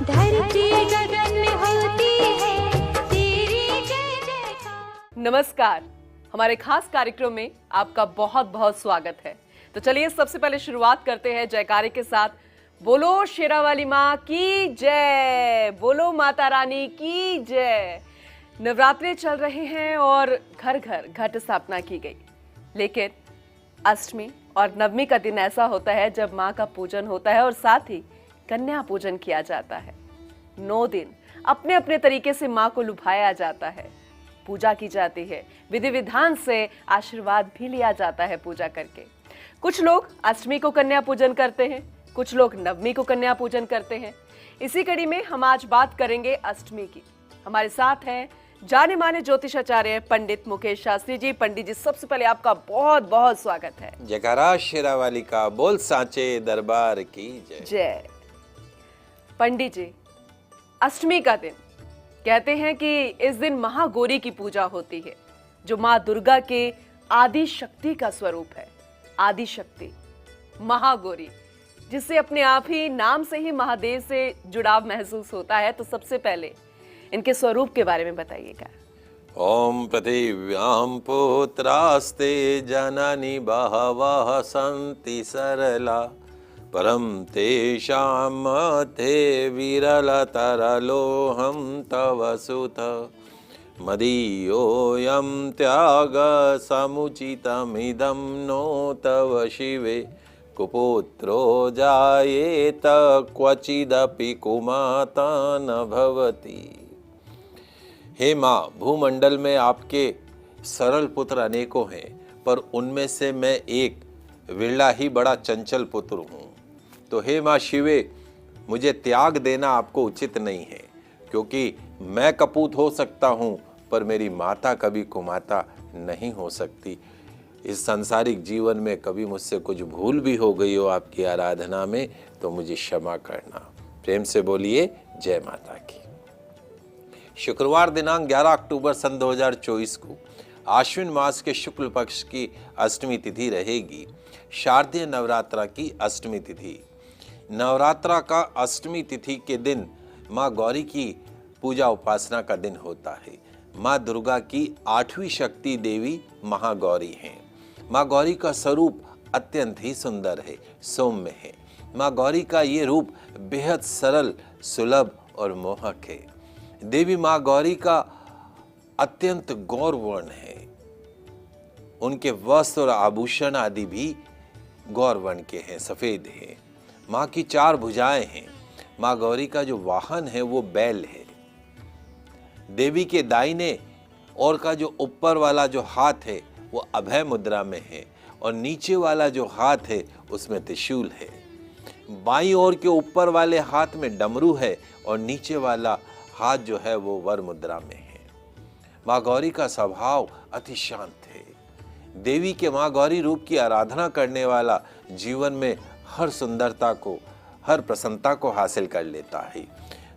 धरती गगन में होती है तेरी जय जयकार। नमस्कार, हमारे खास कार्यक्रम में आपका बहुत बहुत स्वागत है। तो चलिए सबसे पहले शुरुआत करते हैं जयकारे के साथ। बोलो शेरा वाली माँ की जय, बोलो माता रानी की जय। नवरात्रे चल रहे हैं और घर घर घट स्थापना की गई, लेकिन अष्टमी और नवमी का दिन ऐसा होता है जब माँ का पूजन होता है और साथ ही कन्या पूजन किया जाता है। 9 दिन अपने अपने तरीके से माँ को लुभाया जाता है, पूजा की जाती है, विधि विधान से आशीर्वाद भी लिया जाता है पूजा करके। कुछ लोग अष्टमी को कन्या पूजन करते हैं, कुछ लोग नवमी को कन्या पूजन करते हैं। इसी कड़ी में हम आज बात करेंगे अष्टमी की। हमारे साथ हैं जाने माने ज्योतिषाचार्य पंडित मुकेश शास्त्री जी। पंडित जी, सबसे पहले आपका बहुत बहुत स्वागत है। जयकारा शेरावाली का, बोल सांचे दरबार की जय। जय। पंडित जी, अष्टमी का दिन कहते हैं कि इस दिन महागौरी की पूजा होती है, जो माँ दुर्गा के आदि शक्ति का स्वरूप है। आदि शक्ति महागौरी, जिससे अपने आप ही नाम से ही महादेव से जुड़ाव महसूस होता है। तो सबसे पहले इनके स्वरूप के बारे में बताइएगा। ओम पृथिव्यां पुत्रास्ते जननी बहवः सन्ति सरला, परम तेषां मध्ये विरलतरलोऽहं तव सुत, मदीयोऽयं त्याग समुचितमिदं नो तव शिवे, कुपुत्रो जायेत क्वचिदपि कुमाता न भवति। हे माँ, भूमंडल में आपके सरल पुत्र अनेकों हैं, पर उनमें से मैं एक विरला ही बड़ा चंचल पुत्र हूँ। तो हे माँ शिवे, मुझे त्याग देना आपको उचित नहीं है, क्योंकि मैं कपूत हो सकता हूँ पर मेरी माता कभी कुमाता नहीं हो सकती। इस सांसारिक जीवन में कभी मुझसे कुछ भूल भी हो गई हो आपकी आराधना में तो मुझे क्षमा करना। प्रेम से बोलिए जय माता की। शुक्रवार दिनांक 11 अक्टूबर सन 2024 को आश्विन मास के शुक्ल पक्ष की अष्टमी तिथि रहेगी। शारदीय नवरात्रा की अष्टमी तिथि। नवरात्रा का अष्टमी तिथि के दिन माँ गौरी की पूजा उपासना का दिन होता है। माँ दुर्गा की 8वीं शक्ति देवी महागौरी हैं। माँ गौरी का स्वरूप अत्यंत ही सुंदर है, सौम्य है। माँ गौरी का ये रूप बेहद सरल, सुलभ और मोहक है। देवी माँ गौरी का अत्यंत गौरवर्ण है। उनके वस्त्र और आभूषण आदि भी गौरवर्ण के हैं, सफेद हैं। माँ की 4 भुजाएं हैं। माँ गौरी का जो वाहन है वो बैल है। देवी के दाहिने और का जो ऊपर वाला जो हाथ है वो अभय मुद्रा में है और नीचे वाला जो हाथ है उसमें त्रिशूल है। बाईं ओर के ऊपर वाले हाथ में डमरू है और नीचे वाला हाथ जो है वो वर मुद्रा में है। माँ गौरी का स्वभाव अति शांत है। देवी के माँ गौरी रूप की आराधना करने वाला जीवन में हर सुंदरता को, हर प्रसन्नता को हासिल कर लेता है।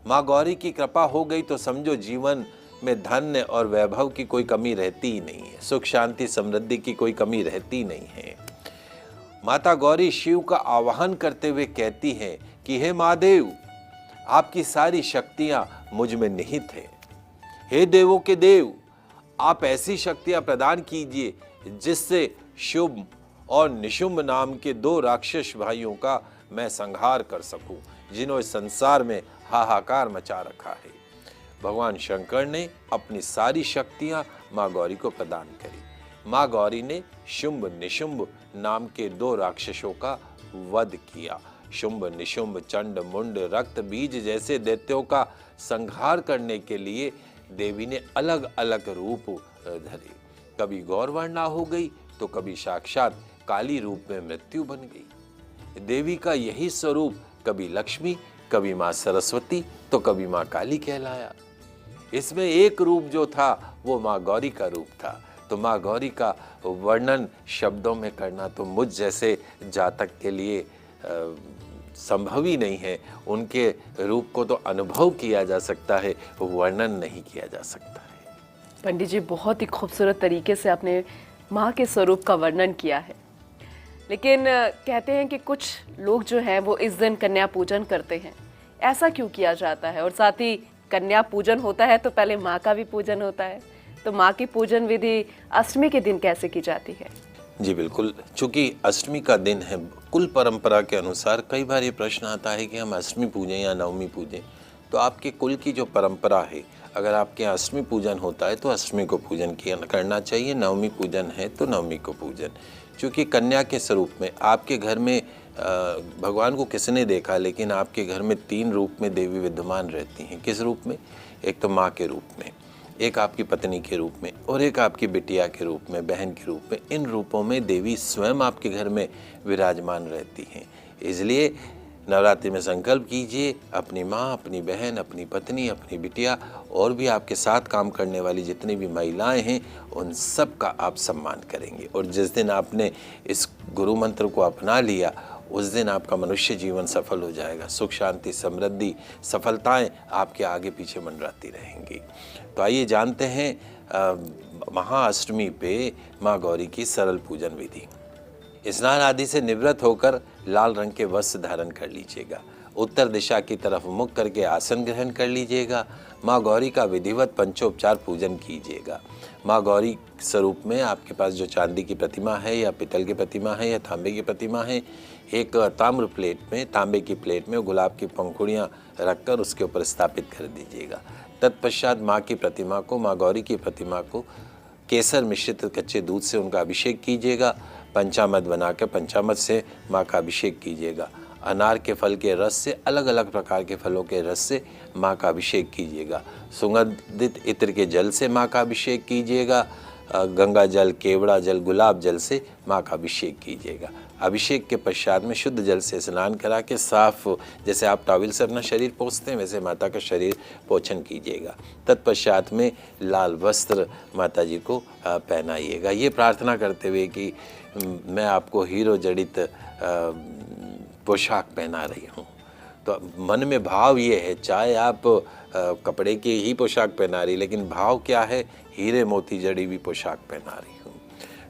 माँ गौरी की कृपा हो गई तो समझो जीवन में धन्य और वैभव की कोई कमी रहती ही नहीं है। सुख शांति समृद्धि की कोई कमी रहती नहीं है। माता गौरी शिव का आवाहन करते हुए कहती हैं कि हे महादेव, आपकी सारी शक्तियां मुझ में निहित हैं। हे देवों के देव, आप ऐसी शक्तियां प्रदान कीजिए जिससे शुभ और निशुंभ नाम के 2 राक्षस भाइयों का मैं संहार कर सकूं, जिन्होंने संसार में हाहाकार मचा रखा है। भगवान शंकर ने अपनी सारी शक्तियां माँ गौरी को प्रदान करी। माँ गौरी ने शुंभ निशुंभ नाम के 2 राक्षसों का वध किया। शुंभ निशुंभ, चंड मुंड, रक्त बीज जैसे दैत्यों का संहार करने के लिए देवी ने अलग अलग रूप धरे। कभी गौरवर्णा हो गई तो कभी साक्षात काली रूप में मृत्यु बन गई। देवी का यही स्वरूप कभी लक्ष्मी, कभी माँ सरस्वती तो कभी माँ काली कहलाया। इसमें एक रूप जो था वो माँ गौरी का रूप था। तो माँ गौरी का वर्णन शब्दों में करना तो मुझ जैसे जातक के लिए संभव ही नहीं है। उनके रूप को तो अनुभव किया जा सकता है, वर्णन नहीं किया जा सकता है। पंडित जी, बहुत ही खूबसूरत तरीके से आपने माँ के स्वरूप का वर्णन किया है। लेकिन कहते हैं कि कुछ लोग जो हैं वो इस दिन कन्या पूजन करते हैं। ऐसा क्यों किया जाता है? और साथ ही कन्या पूजन होता है तो पहले माँ का भी पूजन होता है, तो माँ की पूजन विधि अष्टमी के दिन कैसे की जाती है? जी बिल्कुल, चूँकि अष्टमी का दिन है, कुल परंपरा के अनुसार कई बार ये प्रश्न आता है कि हम अष्टमी पूजें या नवमी पूजें। तो आपके कुल की जो परंपरा है, अगर आपके यहाँ अष्टमी पूजन होता है तो अष्टमी को पूजन किया करना चाहिए, नवमी पूजन है तो नवमी को पूजन। क्योंकि कन्या के स्वरूप में आपके घर में भगवान को किसने देखा, लेकिन आपके घर में 3 रूप में देवी विद्यमान रहती हैं। किस रूप में? एक तो माँ के रूप में, एक आपकी पत्नी के रूप में, और एक आपकी बिटिया के रूप में, बहन के रूप में। इन रूपों में देवी स्वयं आपके घर में विराजमान रहती हैं। इसलिए नवरात्रि में संकल्प कीजिए, अपनी माँ, अपनी बहन, अपनी पत्नी, अपनी बिटिया और भी आपके साथ काम करने वाली जितनी भी महिलाएं हैं, उन सब का आप सम्मान करेंगे। और जिस दिन आपने इस गुरु मंत्र को अपना लिया, उस दिन आपका मनुष्य जीवन सफल हो जाएगा। सुख, शांति, समृद्धि, सफलताएं आपके आगे पीछे मंडराती रहेंगी। तो आइए जानते हैं महाअष्टमी पे माँ गौरी की सरल पूजन विधि। स्नान आदि से निवृत्त होकर लाल रंग के वस्त्र धारण कर लीजिएगा। उत्तर दिशा की तरफ मुख करके आसन ग्रहण कर लीजिएगा। माँ गौरी का विधिवत पंचोपचार पूजन कीजिएगा। माँ गौरी स्वरूप में आपके पास जो चांदी की प्रतिमा है या पितल की प्रतिमा है या तांबे की प्रतिमा है, एक ताम्र प्लेट में, तांबे की प्लेट में गुलाब की पंखुड़ियाँ रखकर उसके ऊपर स्थापित कर दीजिएगा। तत्पश्चात माँ की प्रतिमा को, माँ गौरी की प्रतिमा को केसर मिश्रित कच्चे दूध से उनका अभिषेक कीजिएगा। पंचामृत बनाकर पंचामृत से माँ का अभिषेक कीजिएगा। अनार के फल के रस से, अलग अलग प्रकार के फलों के रस से माँ का अभिषेक कीजिएगा। सुगंधित इत्र के जल से माँ का अभिषेक कीजिएगा। गंगा जल, केवड़ा जल, गुलाब जल से माँ का अभिषेक कीजिएगा। अभिषेक के पश्चात में शुद्ध जल से स्नान करा के साफ, जैसे आप टॉवल से अपना शरीर पोंछते हैं, वैसे माता का शरीर पोषण कीजिएगा। तत्पश्चात में लाल वस्त्र माता जी को पहनाइएगा, ये प्रार्थना करते हुए कि मैं आपको हीरो जड़ित पोशाक पहना रही हूँ। तो मन में भाव ये है, चाहे आप कपड़े की ही पोशाक पहना रही, लेकिन भाव क्या है, हीरे मोती जड़ी हुई पोशाक पहना रही हूँ।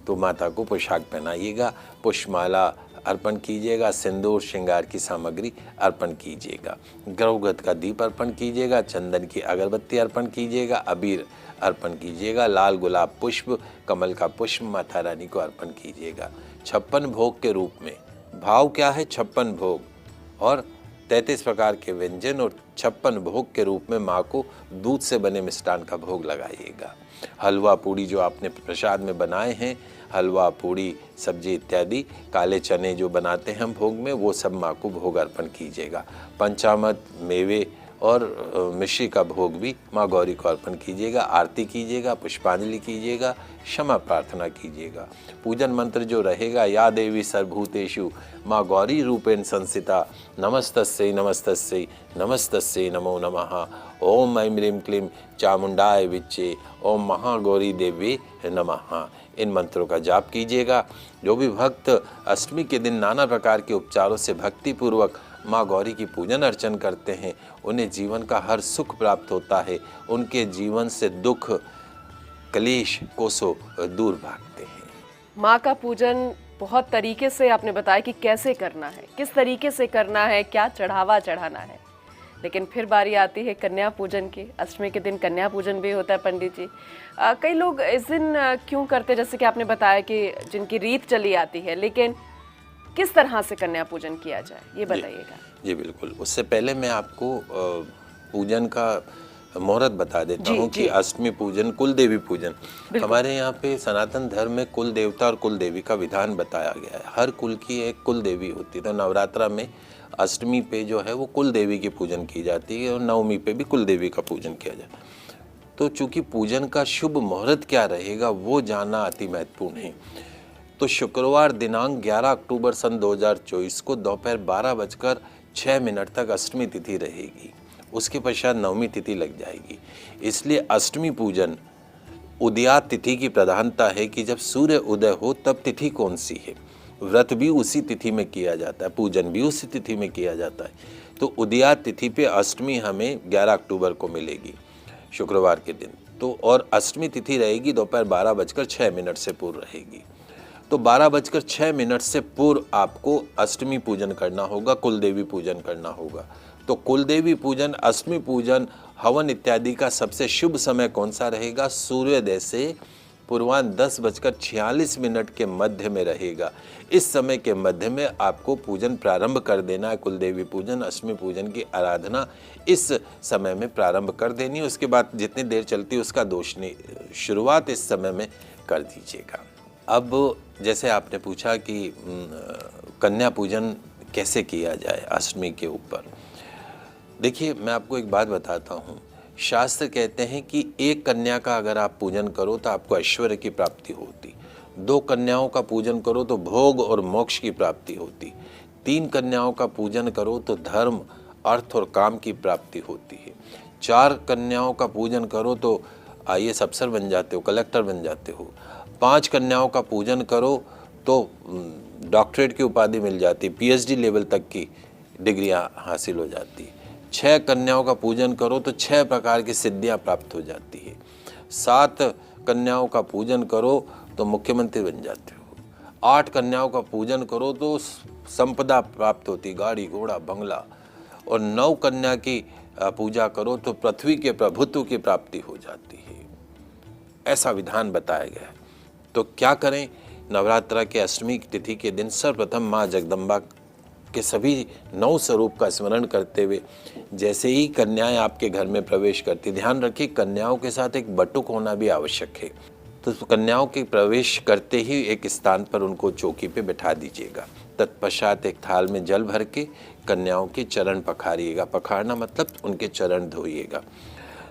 तो माता को पोशाक पहनाइएगा, पुष्पमाला अर्पण कीजिएगा, सिंदूर श्रृंगार की सामग्री अर्पण कीजिएगा, गौगत का दीप अर्पण कीजिएगा, चंदन की अगरबत्ती अर्पण कीजिएगा, अबीर अर्पण कीजिएगा, लाल गुलाब पुष्प, कमल का पुष्प माता रानी को अर्पण कीजिएगा। 56 भोग के रूप में, भाव क्या है, 56 भोग और 33 प्रकार के व्यंजन और 56 भोग के रूप में माँ को दूध से बने मिष्ठान का भोग लगाइएगा। हलवा पूड़ी जो आपने प्रसाद में बनाए हैं, हलवा पूड़ी सब्जी इत्यादि, काले चने जो बनाते हैं हम भोग में, वो सब माँ को भोग अर्पण कीजिएगा। पंचामृत, मेवे और मिश्री का भोग भी माँ गौरी को अर्पण कीजिएगा। आरती कीजिएगा, पुष्पांजलि कीजिएगा, क्षमा प्रार्थना कीजिएगा। पूजन मंत्र जो रहेगा, या देवी सर्वभूतेषु माँ गौरी रूपेण संस्थिता, नमस्तस्यै नमस्तस्यै नमस्तस्यै नमो नमः, ओम ऐं ह्रीं क्लीं चामुंडाय विच्चे, ओम महागौरी देवी नमः। इन मंत्रों का जाप कीजिएगा। जो भी भक्त अष्टमी के दिन नाना प्रकार के उपचारों से भक्तिपूर्वक माँ गौरी की पूजन अर्चन करते हैं, उन्हें जीवन का हर सुख प्राप्त होता है। उनके जीवन से दुख, कलेश कोसों दूर भागते हैं। माँ का पूजन बहुत तरीके से आपने बताया कि कैसे करना है, किस तरीके से करना है, क्या चढ़ावा चढ़ाना है। लेकिन फिर बारी आती है कन्या पूजन की। अष्टमी के दिन कन्या पूजन भी होता है पंडित जी। कई लोग इस दिन क्यों करते हैं, जैसे कि आपने बताया कि जिनकी रीत चली आती है, लेकिन किस तरह से कन्या पूजन किया जाए ये बताइएगा। जी बिल्कुल, उससे पहले मैं आपको पूजन का मुहूर्त बता देता हूँ कि अष्टमी पूजन, कुल देवी पूजन, हमारे यहाँ पे सनातन धर्म में कुल देवता और कुल देवी का विधान बताया गया है। हर कुल की एक कुल देवी होती है। तो नवरात्रा में अष्टमी पे जो है वो कुल देवी की पूजन की जाती है और नवमी पे भी कुल देवी का पूजन किया जाता है। तो चूंकि पूजन का शुभ मुहूर्त क्या रहेगा वो जानना अति महत्वपूर्ण है। तो शुक्रवार दिनांक 11 अक्टूबर सन 2024 को दोपहर 12:06 तक अष्टमी तिथि रहेगी। उसके पश्चात नवमी तिथि लग जाएगी। इसलिए अष्टमी पूजन उदयात तिथि की प्रधानता है कि जब सूर्य उदय हो तब तिथि कौन सी है। व्रत भी उसी तिथि में किया जाता है, पूजन भी उसी तिथि में किया जाता है। तो उदयात तिथि पे अष्टमी हमें 11 अक्टूबर को मिलेगी, शुक्रवार के दिन। तो और अष्टमी तिथि रहेगी दोपहर 12:06 से पूर्व रहेगी। तो 12:06 से पूर्व आपको अष्टमी पूजन करना होगा, कुल देवी पूजन करना होगा। तो कुलदेवी पूजन, अष्टमी पूजन, हवन इत्यादि का सबसे शुभ समय कौन सा रहेगा? सूर्योदय से पूर्वाह्न 10:46 के मध्य में रहेगा। इस समय के मध्य में आपको पूजन प्रारंभ कर देना है। कुलदेवी पूजन, अष्टमी पूजन की आराधना इस समय में प्रारंभ कर देनी है। उसके बाद जितनी देर चलती है उसका दोष नहीं, शुरुआत इस समय में कर दीजिएगा। अब जैसे आपने पूछा कि कन्या पूजन कैसे किया जाए अष्टमी के ऊपर। देखिए, मैं आपको एक बात बताता हूँ। शास्त्र कहते हैं कि एक कन्या का अगर आप पूजन करो तो आपको ऐश्वर्य की प्राप्ति होती, 2 कन्याओं का पूजन करो तो भोग और मोक्ष की प्राप्ति होती, 3 कन्याओं का पूजन करो तो धर्म, अर्थ और काम की प्राप्ति होती है, 4 कन्याओं का पूजन करो तो IAS अफसर बन जाते हो, कलेक्टर बन जाते हो, 5 कन्याओं का पूजन करो तो डॉक्टरेट की उपाधि मिल जाती, PhD लेवल तक की डिग्रियां हासिल हो जाती, 6 कन्याओं का पूजन करो तो 6 प्रकार की सिद्धियां प्राप्त हो जाती है, 7 कन्याओं का पूजन करो तो मुख्यमंत्री बन जाते हो, 8 कन्याओं का पूजन करो तो संपदा प्राप्त होती, गाड़ी घोड़ा बंगला, और 9 कन्या की पूजा करो तो पृथ्वी के प्रभुत्व की प्राप्ति हो जाती है। ऐसा विधान बताया गया है। तो क्या करें? नवरात्रा के अष्टमी की तिथि के दिन सर्वप्रथम माँ जगदम्बा के सभी 9 स्वरूप का स्मरण करते हुए जैसे ही कन्याएं आपके घर में प्रवेश करती, ध्यान रखिए कन्याओं के साथ एक बटुक होना भी आवश्यक है। तो कन्याओं के प्रवेश करते ही एक स्थान पर उनको चौकी पे बैठा दीजिएगा। तत्पश्चात एक थाल में जल भर के कन्याओं के चरण पखारिएगा। पखारना मतलब उनके चरण धोइएगा।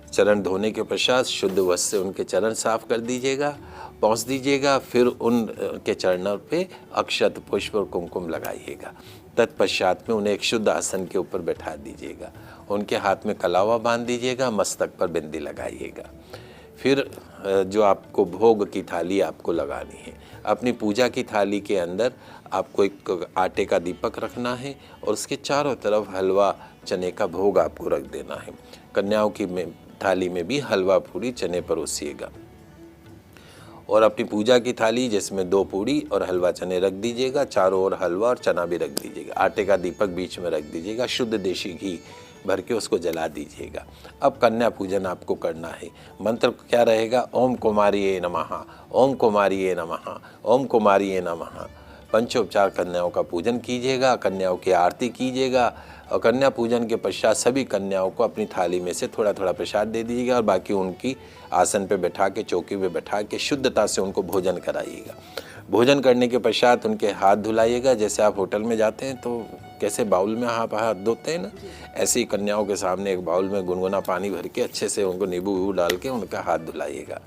चरण धोने के पश्चात शुद्ध वस्त्र से उनके चरण साफ कर दीजिएगा, पहुँच दीजिएगा। फिर उनके चरणों पे अक्षत, पुष्प और कुमकुम लगाइएगा। तत्पश्चात में उन्हें एक शुद्ध आसन के ऊपर बैठा दीजिएगा। उनके हाथ में कलावा बांध दीजिएगा, मस्तक पर बिंदी लगाइएगा। फिर जो आपको भोग की थाली आपको लगानी है, अपनी पूजा की थाली के अंदर आपको एक आटे का दीपक रखना है और उसके चारों तरफ हलवा चने का भोग आपको रख देना है। कन्याओं की थाली में भी हलवा पूरी चने परोसिएगा और अपनी पूजा की थाली जिसमें 2 पूड़ी और हलवा चने रख दीजिएगा, चारों ओर हलवा और चना भी रख दीजिएगा। आटे का दीपक बीच में रख दीजिएगा, शुद्ध देशी घी भर के उसको जला दीजिएगा। अब कन्या पूजन आपको करना है। मंत्र क्या रहेगा? ओम कुमारिये नमः, ओम कुमारिये नमः, ओम कुमारिये नमः। पंचोपचार कन्याओं का पूजन कीजिएगा, कन्याओं की आरती कीजिएगा और कन्या पूजन के पश्चात सभी कन्याओं को अपनी थाली में से थोड़ा थोड़ा प्रसाद दे दीजिएगा और बाकी उनकी आसन पे बैठा के, चौकी पे बैठा के शुद्धता से उनको भोजन कराइएगा। भोजन करने के पश्चात उनके हाथ धुलाइएगा। जैसे आप होटल में जाते हैं तो कैसे बाउल में आप हाथ धोते हैं ना, ऐसे ही कन्याओं के सामने एक बाउल में गुनगुना पानी भर के अच्छे से उनको नींबू वूबू डाल के उनका हाथ धुलाइएगा।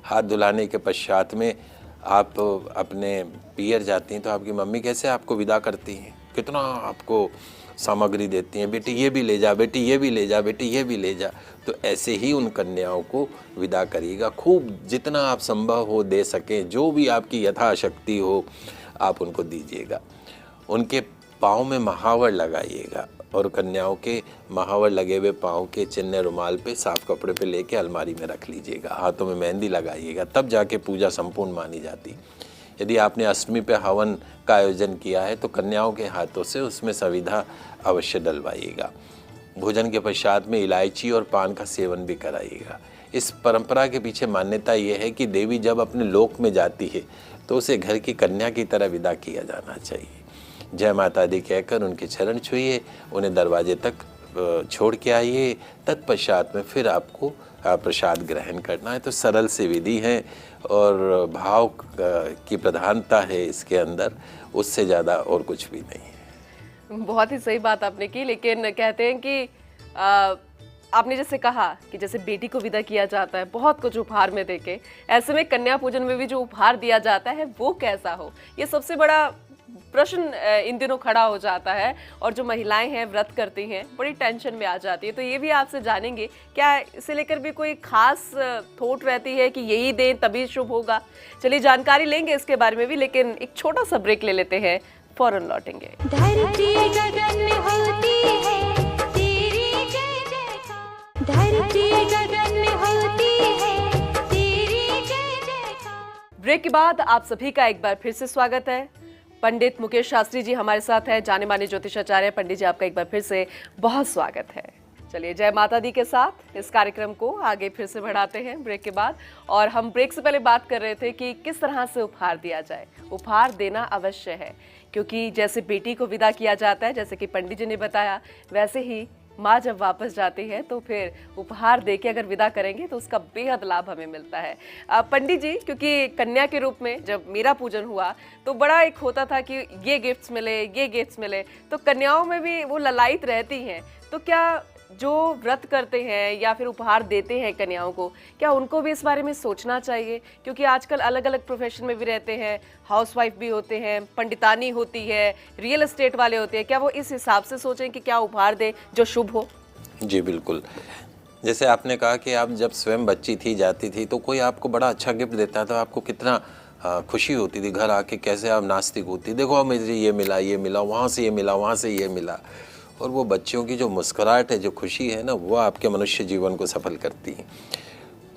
हाथ धुलाने के पश्चात में आप अपने पियर जाती हैं तो आपकी मम्मी कैसे आपको विदा करती हैं, कितना आपको सामग्री देती हैं, बेटी ये भी ले जा, बेटी ये भी ले जा, बेटी ये भी ले जा। तो ऐसे ही उन कन्याओं को विदा करिएगा। खूब जितना आप संभव हो दे सकें, जो भी आपकी यथाशक्ति हो आप उनको दीजिएगा। उनके पाँव में महावर लगाइएगा और कन्याओं के महावर लगे हुए पाँव के चिन्ह रुमाल पे साफ कपड़े पे लेके अलमारी में रख लीजिएगा। हाथों में मेहंदी लगाइएगा, तब जाके पूजा संपूर्ण मानी जाती। यदि आपने अष्टमी पे हवन का आयोजन किया है तो कन्याओं के हाथों से उसमें संविधा अवश्य डलवाइएगा। भोजन के पश्चात में इलायची और पान का सेवन भी कराइएगा। इस परंपरा के पीछे मान्यता ये है कि देवी जब अपने लोक में जाती है तो उसे घर की कन्या की तरह विदा किया जाना चाहिए। जय माता दी कहकर उनके चरण छुइए, उन्हें दरवाजे तक छोड़ के आइए। तत्पश्चात में फिर आपको प्रसाद ग्रहण करना है। तो सरल सी विधि है और भाव की प्रधानता है इसके अंदर, उससे ज़्यादा और कुछ भी नहीं है। बहुत ही सही बात आपने की। लेकिन कहते हैं कि आपने जैसे कहा कि जैसे बेटी को विदा किया जाता है बहुत कुछ उपहार में देके, ऐसे में कन्या पूजन में भी जो उपहार दिया जाता है वो कैसा हो, ये सबसे बड़ा प्रश्न इन दिनों खड़ा हो जाता है। और जो महिलाएं हैं व्रत करती हैं बड़ी टेंशन में आ जाती है। तो ये भी आपसे जानेंगे, क्या इसे लेकर भी कोई खास थॉट रहती है कि यही दें तभी शुभ होगा? चलिए जानकारी लेंगे इसके बारे में भी, लेकिन एक छोटा सा ब्रेक ले लेते हैं, फौरन लौटेंगे। धरती गगन में होती है तेरी जय जयकार, धरती गगन में होती है तेरी जय जयकार। ब्रेक के बाद आप सभी का एक बार फिर से स्वागत है। पंडित मुकेश शास्त्री जी हमारे साथ हैं, जाने माने ज्योतिषाचार्य। पंडित जी, आपका एक बार फिर से बहुत स्वागत है। चलिए, जय माता दी के साथ इस कार्यक्रम को आगे फिर से बढ़ाते हैं ब्रेक के बाद। और हम ब्रेक से पहले बात कर रहे थे कि किस तरह से उपहार दिया जाए। उपहार देना अवश्य है, क्योंकि जैसे बेटी को विदा किया जाता है, जैसे कि पंडित जी ने बताया, वैसे ही माँ जब वापस जाती है तो फिर उपहार देके अगर विदा करेंगे तो उसका बेहद लाभ हमें मिलता है। पंडित जी, क्योंकि कन्या के रूप में जब मेरा पूजन हुआ तो बड़ा एक होता था कि ये गिफ्ट्स मिले, ये गिफ्ट्स मिले, तो कन्याओं में भी वो ललायत रहती हैं। तो क्या जो व्रत करते हैं या फिर उपहार देते हैं कन्याओं को, क्या उनको भी इस बारे में सोचना चाहिए? क्योंकि आजकल अलग अलग प्रोफेशन में भी रहते हैं, हाउसवाइफ भी होते हैं, पंडितानी होती है, रियल एस्टेट वाले होते हैं। क्या वो इस हिसाब से सोचें कि क्या उपहार दें जो शुभ हो? जी बिल्कुल। जैसे आपने कहा कि आप जब स्वयं बच्ची थी, जाती थी, तो कोई आपको बड़ा अच्छा गिफ्ट देता था, आपको कितना खुशी होती थी। घर आके कैसे आप नाचती कूदती, देखो अब मुझे ये मिला, वहाँ से ये मिला, वहाँ से ये मिला। और वो बच्चियों की जो मुस्कुराहट है, जो खुशी है ना, वो आपके मनुष्य जीवन को सफल करती है।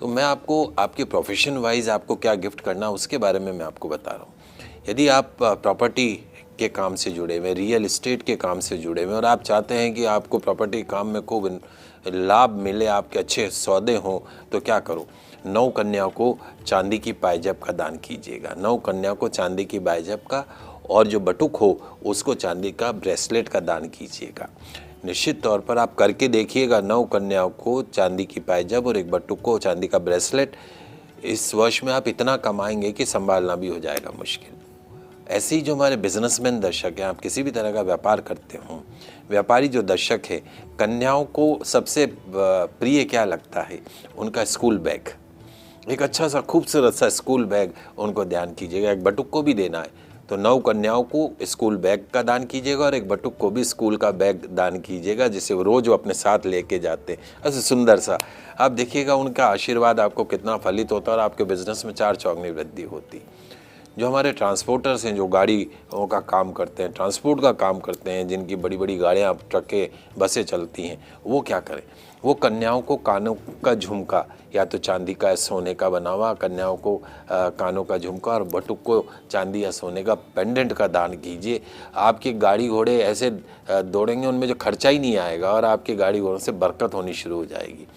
तो मैं आपको आपके प्रोफेशन वाइज आपको क्या गिफ्ट करना, उसके बारे में मैं आपको बता रहा हूँ। यदि आप प्रॉपर्टी के काम से जुड़े हुए, रियल एस्टेट के काम से जुड़े हुए और आप चाहते हैं कि आपको प्रॉपर्टी काम में खूब लाभ मिले, आपके अच्छे सौदे हों, तो क्या करो, 9 कन्याओं को चांदी की पायजेब का दान कीजिएगा। 9 कन्याओं को चांदी की पायजेब का, और जो बटुक हो उसको चांदी का ब्रेसलेट का दान कीजिएगा। निश्चित तौर पर आप करके देखिएगा। 9 कन्याओं को चांदी की पायजेब और 1 बटुक को चांदी का ब्रेसलेट, इस वर्ष में आप इतना कमाएंगे कि संभालना भी हो जाएगा मुश्किल। ऐसे ही जो हमारे बिजनेसमैन दर्शक हैं, आप किसी भी तरह का व्यापार करते हों, व्यापारी जो दर्शक है, कन्याओं को सबसे प्रिय क्या लगता है? उनका स्कूल बैग, एक अच्छा सा खूबसूरत सा स्कूल बैग उनको दान कीजिएगा। 1 बटुक को भी देना है तो 9 कन्याओं को स्कूल बैग का दान कीजिएगा और 1 बटुक को भी स्कूल का बैग दान कीजिएगा, जिसे वो रोज़ अपने साथ लेके जाते हैं। ऐसे सुंदर सा आप देखिएगा, उनका आशीर्वाद आपको कितना फलित होता है और आपके बिजनेस में 4 चौगनी वृद्धि होती। जो हमारे ट्रांसपोर्टर्स हैं, जो गाड़ियों का काम करते हैं, ट्रांसपोर्ट का काम करते हैं, जिनकी बड़ी बड़ी गाड़ियाँ, ट्रकें, बसें चलती हैं, वो क्या करें? वो कन्याओं को कानों का झुमका, या तो चांदी का या सोने का बना हुआ, कन्याओं को कानों का झुमका और बटुक को चांदी या सोने का पेंडेंट का दान कीजिए। आपके गाड़ी घोड़े ऐसे दौड़ेंगे, उनमें जो खर्चा ही नहीं आएगा और आपकी गाड़ी घोड़ों से बरकत होनी शुरू हो जाएगी।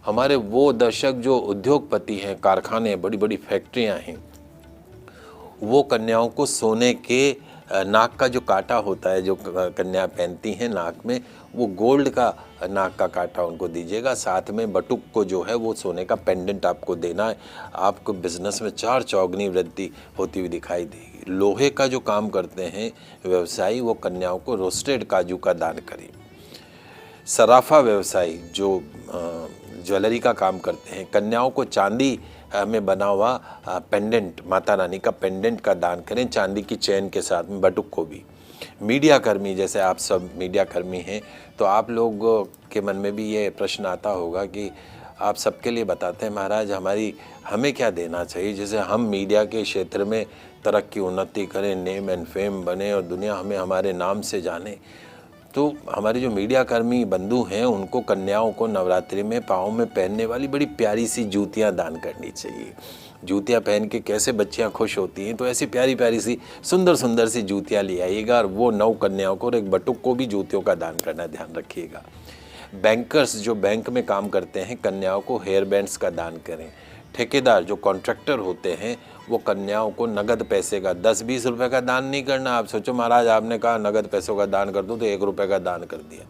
हमारे वो दर्शक जो उद्योगपति हैं, कारखाने, बड़ी बड़ी फैक्ट्रियाँ हैं, वो कन्याओं को सोने के नाक का जो कांटा होता है, जो कन्या पहनती हैं नाक में, वो गोल्ड का नाक का कांटा उनको दीजिएगा। साथ में बटुक को जो है वो सोने का पेंडेंट आपको देना है। आपको बिजनेस में 4 चौगनी वृद्धि होती हुई दिखाई देगी। लोहे का जो काम करते हैं व्यवसायी, वो कन्याओं को रोस्टेड काजू का दान करें। सराफा व्यवसायी जो ज्वेलरी का काम करते हैं, कन्याओं को चांदी में बना हुआ पेंडेंट, माता रानी का पेंडेंट का दान करें, चांदी की चेन के साथ में, बटुक को भी। मीडिया कर्मी, जैसे आप सब मीडिया कर्मी हैं, तो आप लोगों के मन में भी ये प्रश्न आता होगा कि आप सबके लिए बताते हैं, महाराज हमें क्या देना चाहिए, जैसे हम मीडिया के क्षेत्र में तरक्की उन्नति करें, नेम एंड फेम बने और दुनिया हमें हमारे नाम से जाने। तो हमारे जो मीडिया कर्मी बंधु हैं, उनको कन्याओं को नवरात्रि में पाँव में पहनने वाली बड़ी प्यारी सी जूतियाँ दान करनी चाहिए। जूतियाँ पहन के कैसे बच्चियाँ खुश होती हैं, तो ऐसी प्यारी प्यारी सी सुंदर सुंदर सी जूतियाँ ले आइएगा और वो 9 कन्याओं को और 1 बटुक को भी जूतियों का दान करना ध्यान रखिएगा। बैंकर्स जो बैंक में काम करते हैं, कन्याओं को हेयर बैंड्स का दान करें। ठेकेदार जो कॉन्ट्रैक्टर होते हैं, वो कन्याओं को नगद पैसे का 10-20 रुपए का दान नहीं करना। आप सोचो महाराज आपने कहा नगद पैसों का दान कर दो, तो 1 रुपये का दान कर दिया।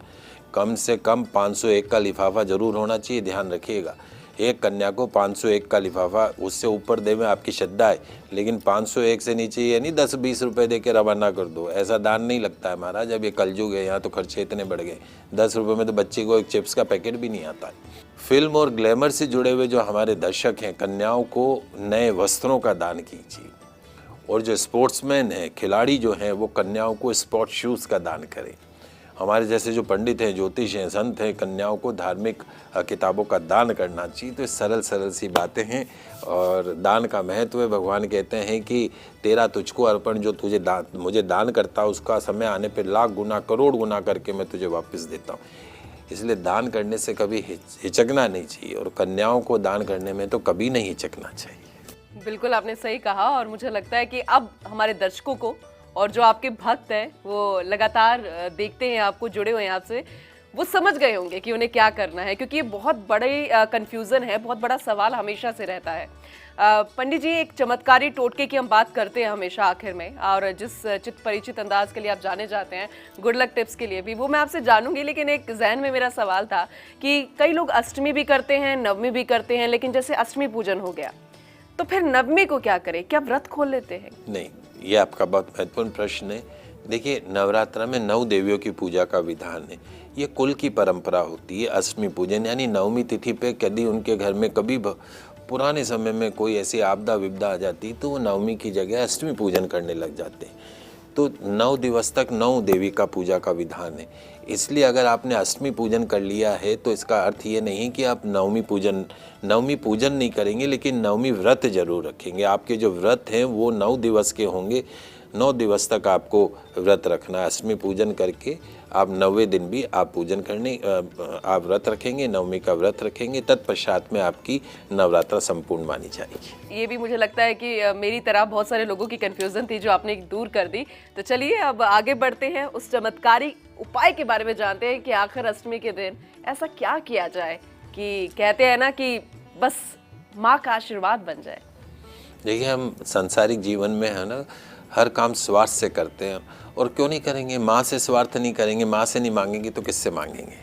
कम से कम 501 का लिफाफा जरूर होना चाहिए, ध्यान रखिएगा। एक कन्या को 501 का लिफाफा, उससे ऊपर दे में आपकी श्रद्धा है, लेकिन 501 से नीचे ये नहीं 10-20 रुपये दे के रवाना कर दो, ऐसा दान नहीं लगता है महाराज। अब ये कलयुग है, यहाँ तो खर्चे इतने बढ़ गए, 10 रुपये में तो बच्चे को एक चिप्स का पैकेट भी नहीं आता है। फिल्म और ग्लैमर से जुड़े हुए जो हमारे दर्शक हैं, कन्याओं को नए वस्त्रों का दान कीजिए। और जो स्पोर्ट्समैन हैं, खिलाड़ी जो हैं, वो कन्याओं को स्पोर्ट्स शूज़ का दान करें। हमारे जैसे जो पंडित हैं, ज्योतिष हैं, संत हैं, कन्याओं को धार्मिक किताबों का दान करना चाहिए। तो सरल सरल सी बातें हैं और दान का महत्व है। भगवान कहते हैं कि तेरा तुझको अर्पण, जो तुझे मुझे दान करता है, उसका समय आने पर लाख गुना करोड़ गुना करके मैं तुझे वापस देता हूँ। इसलिए दान करने से कभी हिचकना नहीं चाहिए, और कन्याओं को दान करने में तो कभी नहीं हिचकना चाहिए। बिल्कुल आपने सही कहा, और मुझे लगता है कि अब हमारे दर्शकों को और जो आपके भक्त हैं वो लगातार देखते हैं आपको, जुड़े हुए हैं आपसे, वो समझ गए होंगे कि उन्हें क्या करना है, क्योंकि ये बहुत बड़ी कंफ्यूजन है, बहुत बड़ा सवाल हमेशा से रहता है। पंडित जी, एक चमत्कारी टोटके की हम बात करते हैं हमेशा आखिर में, और जिस चित परिचित अंदाज के लिए आप जाने जाते हैं, गुड लक टिप्स के लिए भी, वो मैं आपसे जानूंगी। लेकिन एक जहन में मेरा सवाल था कि कई लोग अष्टमी भी करते हैं, नवमी भी करते हैं, लेकिन जैसे अष्टमी पूजन हो गया तो फिर नवमी को क्या करें? क्या व्रत खोल लेते हैं? नहीं, ये आपका बहुत महत्वपूर्ण प्रश्न है। देखिए, नवरात्र में 9 देवियों की पूजा का विधान है। ये कुल की परंपरा होती है। अष्टमी पूजन यानी नवमी तिथि पे यदि उनके घर में कभी पुराने समय में कोई ऐसी आपदा विपदा आ जाती तो वो नवमी की जगह अष्टमी पूजन करने लग जाते हैं। तो 9 दिवस तक 9 देवी का पूजा का विधान है। इसलिए अगर आपने अष्टमी पूजन कर लिया है तो इसका अर्थ ये नहीं कि आप नवमी पूजन नहीं करेंगे, लेकिन नवमी व्रत जरूर रखेंगे। आपके जो व्रत हैं वो 9 दिवस के होंगे। 9 दिवस तक आपको व्रत रखना है। अष्टमी पूजन करके आप 9वें दिन भी आप आप व्रत रखेंगे, नवमी का व्रत रखेंगे, तत्पश्चात में आपकी नवरात्रा संपूर्ण मानी जाएगी। ये भी मुझे लगता है कि मेरी तरह बहुत सारे लोगों की कंफ्यूजन थी जो आपने दूर कर दी। तो चलिए अब आगे बढ़ते हैं, उस चमत्कारी उपाय के बारे में जानते हैं कि आखिर अष्टमी के दिन ऐसा क्या किया जाए कि कहते हैं ना कि बस माँ का आशीर्वाद बन जाए। देखिए, हम सांसारिक जीवन में है ना हर काम स्वार्थ से करते हैं, और क्यों नहीं करेंगे? माँ से स्वार्थ नहीं करेंगे, माँ से नहीं मांगेंगे तो किससे मांगेंगे?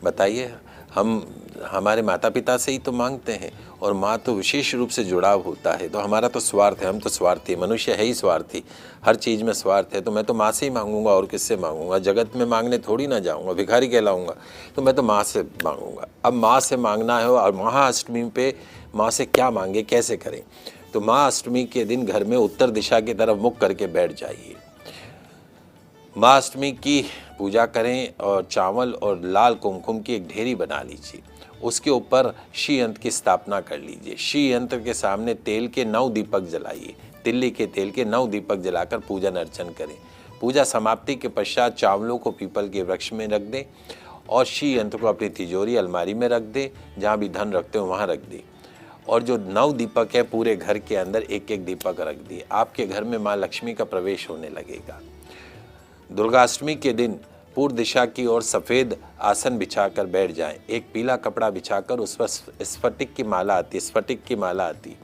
बताइए। हम हमारे माता पिता से ही तो मांगते हैं, और माँ तो विशेष रूप से जुड़ाव होता है। तो हमारा तो स्वार्थ है, हम तो स्वार्थी, मनुष्य है ही स्वार्थी, हर चीज़ में स्वार्थ है। तो मैं तो माँ से ही मांगूंगा, और किससे मांगूंगा? जगत में मांगने थोड़ी ना जाऊंगा, भिखारी कहलाऊंगा। तो मैं तो माँ से मांगूंगा। अब माँ से मांगना है, और महाअष्टमी पे माँ से क्या मांगे, कैसे करें? तो माँ अष्टमी के दिन घर में उत्तर दिशा की तरफ मुख करके बैठ जाइए। माँ अष्टमी की पूजा करें, और चावल और लाल कुमकुम की एक ढेरी बना लीजिए। उसके ऊपर श्री यंत्र की स्थापना कर लीजिए। श्री यंत्र के सामने तेल के 9 दीपक जलाइए। तिल्ली के तेल के 9 दीपक जलाकर पूजन अर्चन करें। पूजा समाप्ति के पश्चात चावलों को पीपल के वृक्ष में रख दें, और श्री यंत्र को अपनी तिजोरी अलमारी में रख दें। जहाँ भी धन रखते हो वहाँ रख दें। और जो 9 दीपक है, पूरे घर के अंदर एक एक दीपक रख दिए। आपके घर में माँ लक्ष्मी का प्रवेश होने लगेगा। दुर्गाष्टमी के दिन पूर्व दिशा की ओर सफ़ेद आसन बिछाकर बैठ जाएं। एक पीला कपड़ा बिछाकर उस पर स्फटिक की माला आती,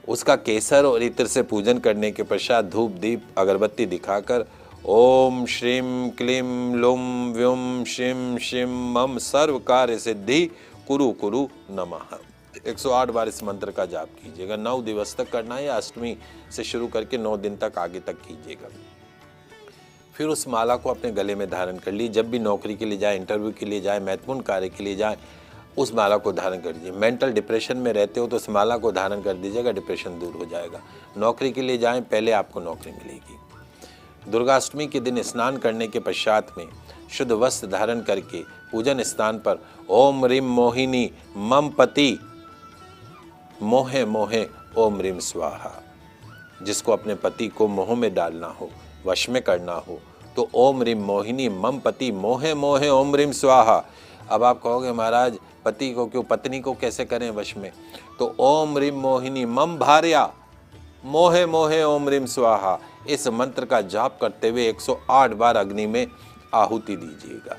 उसका केसर और इत्र से पूजन करने के पश्चात धूप दीप अगरबत्ती दिखाकर ओम श्रीम क्लीम लुम व्युम शिम शिम मम सर्व कार्य सिद्धि कुरु कुरु नमः 108 बार इस मंत्र का जाप कीजिएगा। 9 दिवस तक करना है, या अष्टमी से शुरू करके 9 दिन तक आगे तक कीजिएगा। फिर उस माला को अपने गले में धारण कर लीजिए। जब भी नौकरी के लिए जाए, इंटरव्यू के लिए जाए, महत्वपूर्ण कार्य के लिए जाए, उस माला को धारण कर लीजिए। मेंटल डिप्रेशन में रहते हो तो उस माला को धारण कर दीजिएगा, डिप्रेशन दूर हो जाएगा। नौकरी के लिए जाएं, पहले आपको नौकरी मिलेगी। दुर्गाष्टमी के दिन स्नान करने के पश्चात में शुद्ध वस्त्र धारण करके पूजन स्थान पर ओम रीम मोहिनी मम पति मोहे मोहे ओम रीम स्वाहा, जिसको अपने पति को मोह में डालना हो, वश में करना हो, तो ओम रीम मोहिनी मम पति मोहे मोहे ओम रीम स्वाहा। अब आप कहोगे महाराज पति को क्यों, पत्नी को कैसे करें वश में? तो ओम रीम मोहिनी मम भार्या मोहे मोहे ओम रीम स्वाहा, इस मंत्र का जाप करते हुए 108 बार अग्नि में आहुति दीजिएगा।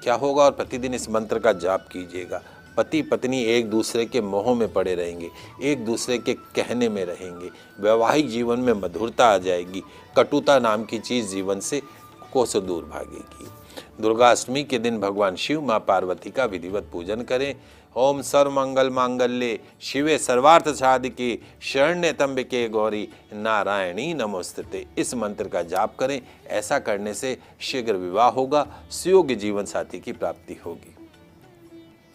क्या होगा? और प्रतिदिन इस मंत्र का जाप कीजिएगा। पति पत्नी एक दूसरे के मोह में पड़े रहेंगे, एक दूसरे के कहने में रहेंगे। वैवाहिक जीवन में मधुरता आ जाएगी। कटुता नाम की चीज़ जीवन से कोसों दूर भागेगी। दुर्गाष्टमी के दिन भगवान शिव माँ पार्वती का विधिवत पूजन करें। ओम सर्वमंगल मांगल्ये शिवे सर्वार्थ साधिके शरण्य त्र्यंबके गौरी नारायणी नमोस्तुते, इस मंत्र का जाप करें। ऐसा करने से शीघ्र विवाह होगा, सुयोग्य जीवन साथी की प्राप्ति होगी।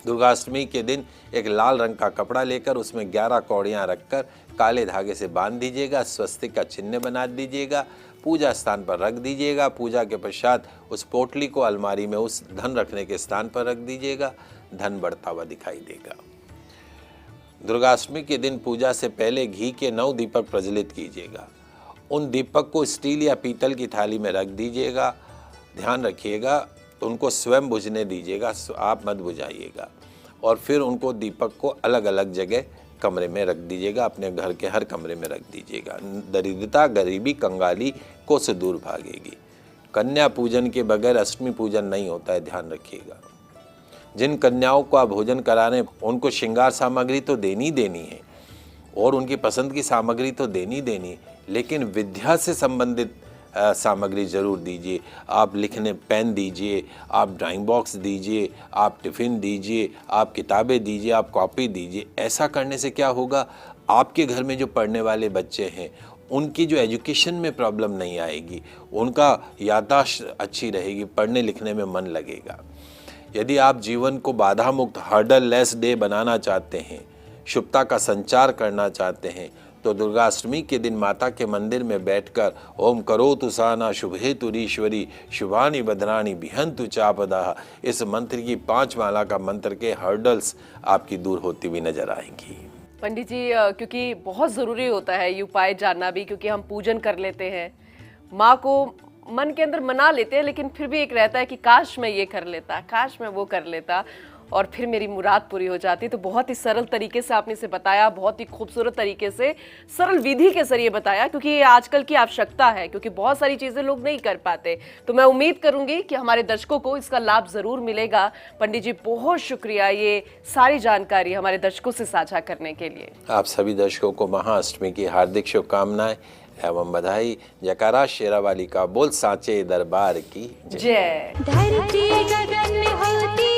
दुर्गाष्टमी के दिन एक लाल रंग का कपड़ा लेकर उसमें 11 कौड़ियाँ रखकर काले धागे से बांध दीजिएगा। स्वस्तिक का चिन्ह बना दीजिएगा, पूजा स्थान पर रख दीजिएगा। पूजा के पश्चात उस पोटली को अलमारी में उस धन रखने के स्थान पर रख दीजिएगा। धन बढ़ता हुआ दिखाई देगा। दुर्गाष्टमी के दिन पूजा से पहले घी के 9 दीपक प्रज्वलित कीजिएगा। उन दीपक को स्टील या पीतल की थाली में रख दीजिएगा। ध्यान रखिएगा उनको स्वयं बुझने दीजिएगा, आप मत बुझाइएगा। और फिर उनको दीपक को अलग अलग जगह कमरे में रख दीजिएगा, अपने घर के हर कमरे में रख दीजिएगा। दरिद्रता, गरीबी, कंगाली को से दूर भागेगी। कन्या पूजन के बगैर अष्टमी पूजन नहीं होता है, ध्यान रखिएगा। जिन कन्याओं को आप भोजन कराने, उनको श्रृंगार सामग्री तो देनी देनी है और उनकी पसंद की सामग्री तो देनी देनी, लेकिन विद्या से संबंधित सामग्री ज़रूर दीजिए। आप लिखने पेन दीजिए, आप ड्राइंग बॉक्स दीजिए, आप टिफ़िन दीजिए, आप किताबें दीजिए, आप कॉपी दीजिए। ऐसा करने से क्या होगा, आपके घर में जो पढ़ने वाले बच्चे हैं उनकी जो एजुकेशन में प्रॉब्लम नहीं आएगी, उनका याददाश्त अच्छी रहेगी, पढ़ने लिखने में मन लगेगा। यदि आप जीवन को बाधा मुक्त, हर्डल लेस डे बनाना चाहते हैं, शुभता का संचार करना चाहते हैं, तो दुर्गाष्टमी के दिन माता के मंदिर में बैठकर ओम करोतु साना शुभेतुरीश्वरी शुभानि भद्राणि बिहंतु चापदाः, इस मंत्र की 5 माला का मंत्र के हर्डल्स आपकी दूर होती हुई नजर आएंगी। पंडित जी, क्योंकि बहुत ज़रूरी होता है ये उपाय जानना भी, क्योंकि हम पूजन कर लेते हैं, माँ को मन के अंदर मना लेते हैं, लेकिन फिर भी एक रहता है कि काश मैं ये कर लेता, काश मैं वो कर लेता और फिर मेरी मुराद पूरी हो जाती। तो बहुत ही सरल तरीके से आपने इसे बताया, बहुत ही खूबसूरत तरीके से, सरल विधि के जरिए बताया, क्योंकि ये आजकल की आवश्यकता है, क्योंकि बहुत सारी चीज़ें लोग नहीं कर पाते। तो मैं उम्मीद करूंगी कि हमारे दर्शकों को इसका लाभ ज़रूर मिलेगा। पंडित जी, बहुत शुक्रिया ये सारी जानकारी हमारे दर्शकों से साझा करने के लिए। आप सभी दर्शकों को महाअष्टमी की हार्दिक शुभकामनाएं एवं बधाई। जयकारा शेरावाली का बोल, सांचे दरबार की जय। धरती गगन में होती